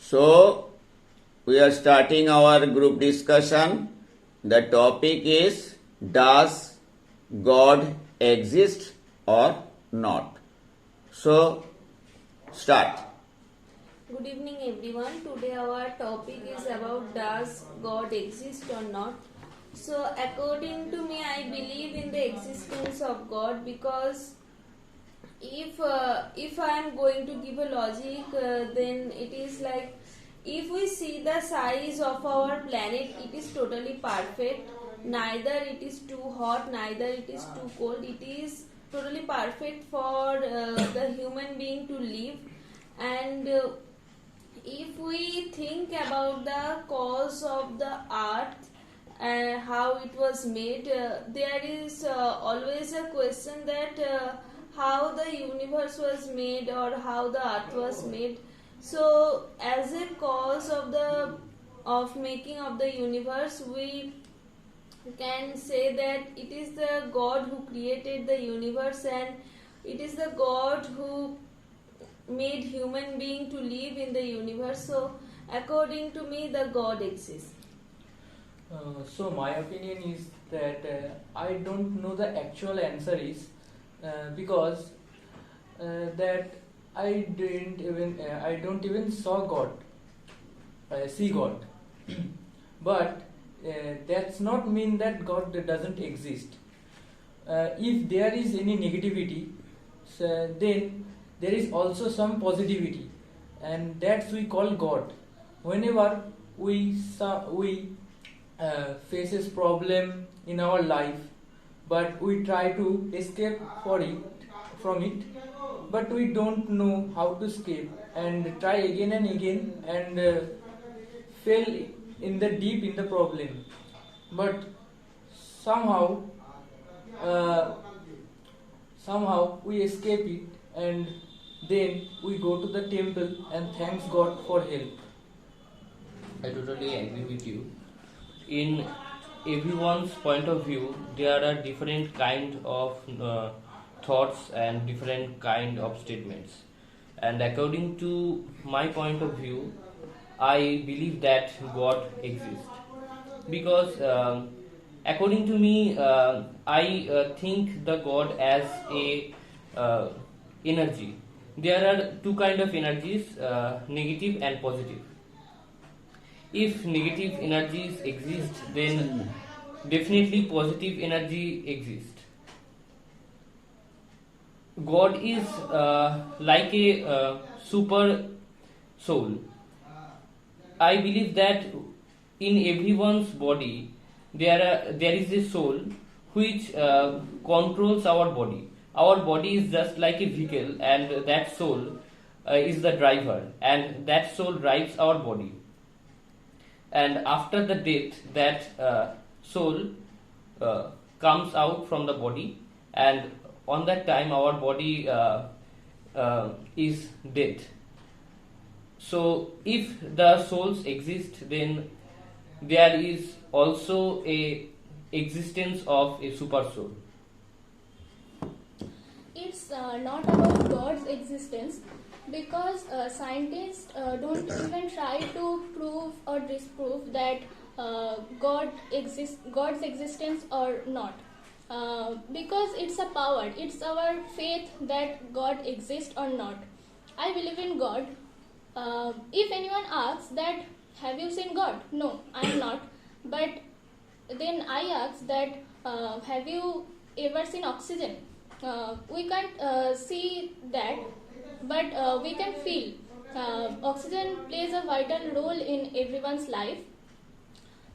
So, we are starting our group discussion. The topic is, does God exist or not? So, start. Good evening everyone. Today our topic is about does God exist or not. So according to me I believe in the existence of God because if I am going to give a logic then it is like if we see the size of our planet it is totally perfect, neither it is too hot neither it is too cold, it is totally perfect for the human being to live. And if we think about the cause of the earth and how it was made, there is always a question that how the universe was made or how the earth was made. So as a cause of making of the universe, we can say that it is the God who created the universe, and it is the God who made human being to live in the universe. So according to me the God exists. So my opinion is that I don't know the actual answer is because that I don't even saw God, see God, but that's not mean that God doesn't exist. If there is any negativity, so then there is also some positivity, and that's we call God. Whenever we faces problem in our life, but we try to escape from it, but we don't know how to escape and try again and again and fail in the deep in the problem, but somehow uh, somehow we escape it, and then we go to the temple and thanks God for help. I totally agree with you. In everyone's point of view, there are different kind of thoughts and different kind of statements. And according to my point of view, I believe that God exists because according to me, I think the God as a uh, energy. There are two kind of energies, negative and positive. If negative energies exist, then definitely positive energy exists. God is like a super soul. I believe that in everyone's body there is a soul which controls our body. Our body is just like a vehicle, and that soul is the driver, and that soul drives our body. And after the death, that soul comes out from the body, and on that time our body is dead. So if the souls exist, then there is also a existence of a super soul. It's not about God's existence because scientists don't even try to prove or disprove that God's existence or not. Because it's a power, it's our faith that God exists or not. I believe in God. If anyone asks that, have you seen God? No, I am not. But then I ask that, have you ever seen oxygen? We can't see that, but we can feel. Oxygen plays a vital role in everyone's life.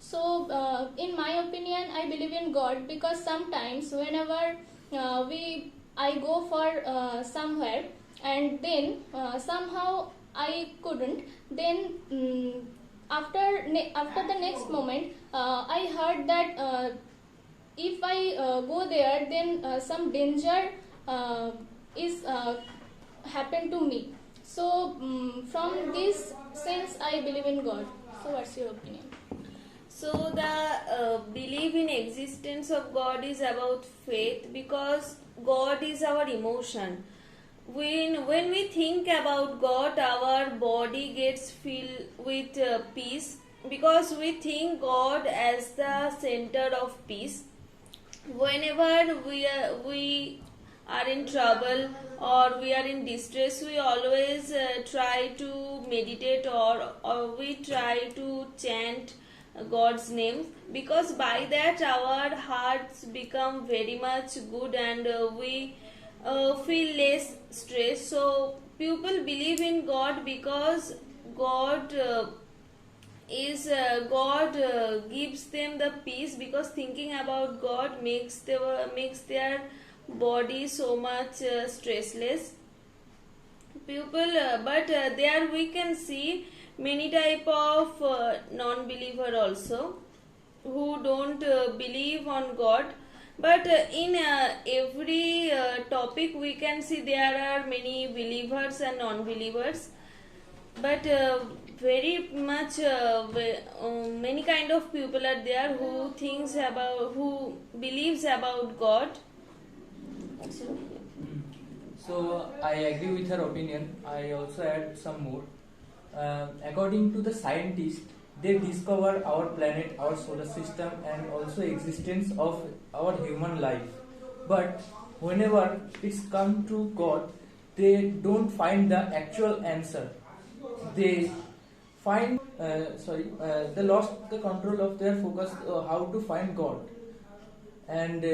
So, in my opinion, I believe in God because sometimes whenever I go for somewhere and then somehow I couldn't, then after the next moment I heard that if I go there, then some danger is happened to me. So from this sense, I believe in God. So what's your opinion? So the belief in existence of God is about faith because God is our emotion. when we think about God, our body gets filled with peace because we think God as the center of peace. Whenever we are in trouble or we are in distress, we always try to meditate or we try to chant God's name, because by that our hearts become very much good and we feel less stress. So people believe in God because God gives them the peace, because thinking about God makes their body so much stressless. But there we can see many type of non-believer also who don't believe on God. But in every topic we can see there are many believers and non-believers, but very much many kind of people are there who believes about God. So I agree with her opinion. I also add some more. According to the scientists, they discover our planet, our solar system, and also existence of our human life. But whenever it's come to God, they don't find the actual answer. They find they lost the control of their focus how to find God. And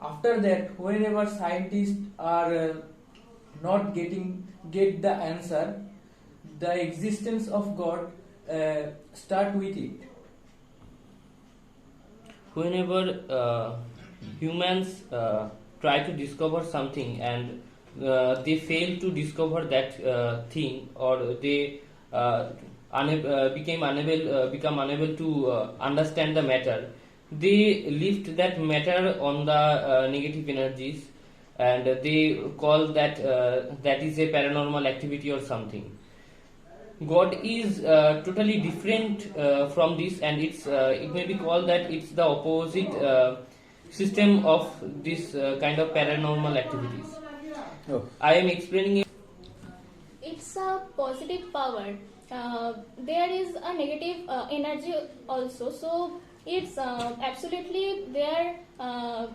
after that, whenever scientists are not get the answer, the existence of God start with it. Whenever humans try to discover something and they fail to discover that thing, or they become unable to understand the matter, they lift that matter on the negative energies, and they call that that is a paranormal activity or something. God is totally different from this, and it may be called that it's the opposite system of this kind of paranormal activities. Oh. I am explaining it. It's a positive power. There is a negative energy also, so it's absolutely there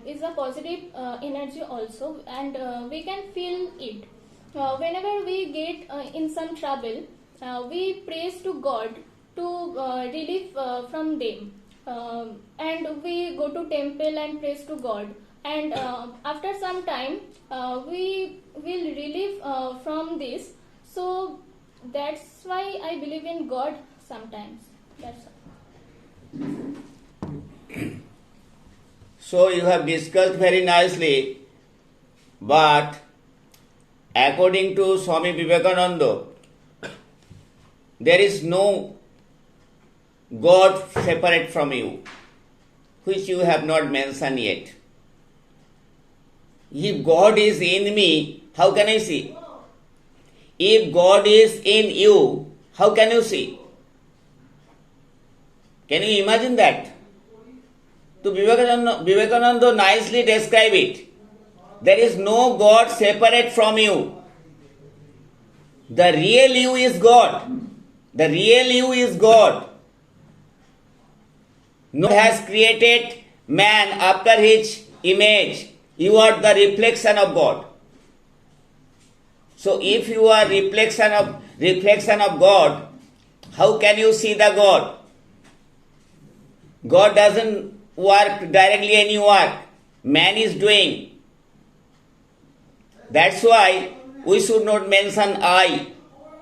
is a positive energy also, and we can feel it. Whenever we get in some trouble, we praise to God to relieve from them, and we go to temple and praise to God, and after some time we will relieve from this. So that's why I believe in God sometimes. That's all. So you have discussed very nicely, but according to Swami Vivekananda, there is no God separate from you, which you have not mentioned yet. If God is in me, how can I see? If God is in you, how can you see? Can you imagine that? To Vivekananda nicely describe it. There is no God separate from you. The real you is God. The real you is God. No one has created man after his image. You are the reflection of God. So if you are reflection of God, how can you see the God? God doesn't work directly any work. Man is doing. That's why we should not mention I,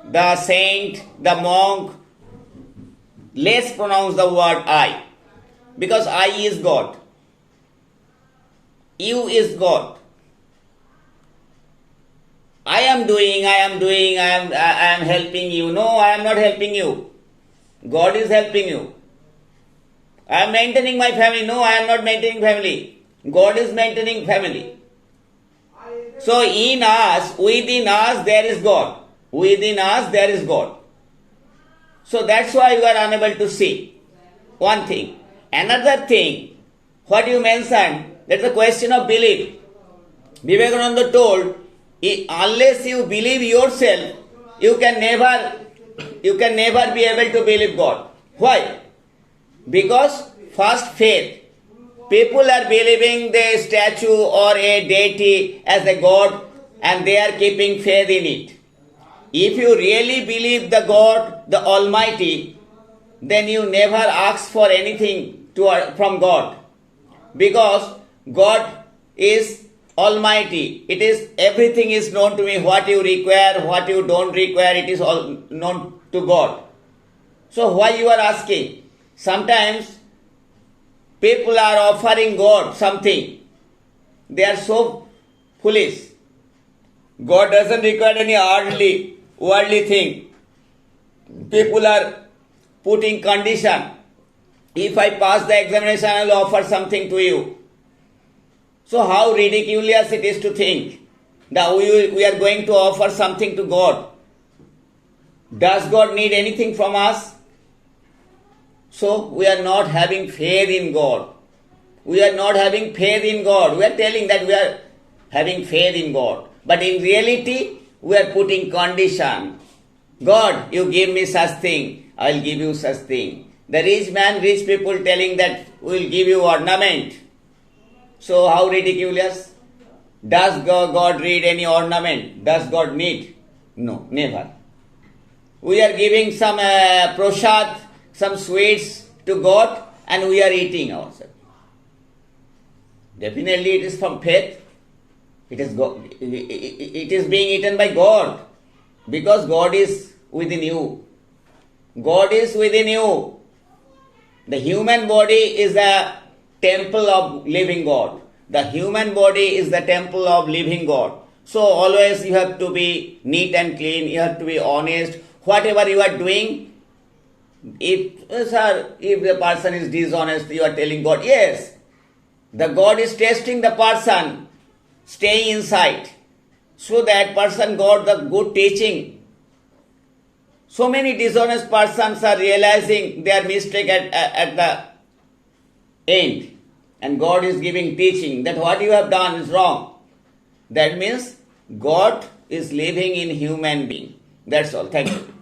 the saint, the monk. Let's pronounce the word I. Because I is God. You is God. I am doing, I am helping you. No, I am not helping you. God is helping you. I am maintaining my family. No, I am not maintaining family. God is maintaining family. So in us, within us, there is God. Within us, there is God. So that's why you are unable to see. One thing. Another thing, what you mentioned, that's a question of belief. Vivekananda told, Unless you believe yourself, you can never be able to believe God. Why? Because first faith. People are believing the statue or a deity as a god and they are keeping faith in it. If you really believe the God, the Almighty, then you never ask for anything from God. Because God is Almighty. It is everything is known to me. What you require, what you don't require, it is all known to God. So why you are asking? Sometimes people are offering God something. They are so foolish. God doesn't require any worldly thing. People are putting condition. If I pass the examination, I will offer something to you. So how ridiculous it is to think that we are going to offer something to God. Does God need anything from us? So we are not having faith in God. We are not having faith in God. We are telling that we are having faith in God. But in reality, we are putting condition. God, you give me such thing, I will give you such thing. The rich people telling that we will give you ornament. So how ridiculous? Does God need any ornament? Does God need? No, never. We are giving some prasad, some sweets to God and we are eating ourselves. Definitely it is from faith. It is being eaten by God because God is within you. God is within you. The human body is a temple of living God. The human body is the temple of living God. So always you have to be neat and clean. You have to be honest. Whatever you are doing, if the person is dishonest, you are telling God, yes, the God is testing the person staying inside. So that person got the good teaching. So many dishonest persons are realizing their mistake at the end. And God is giving teaching that what you have done is wrong. That means God is living in human being. That's all. Thank you.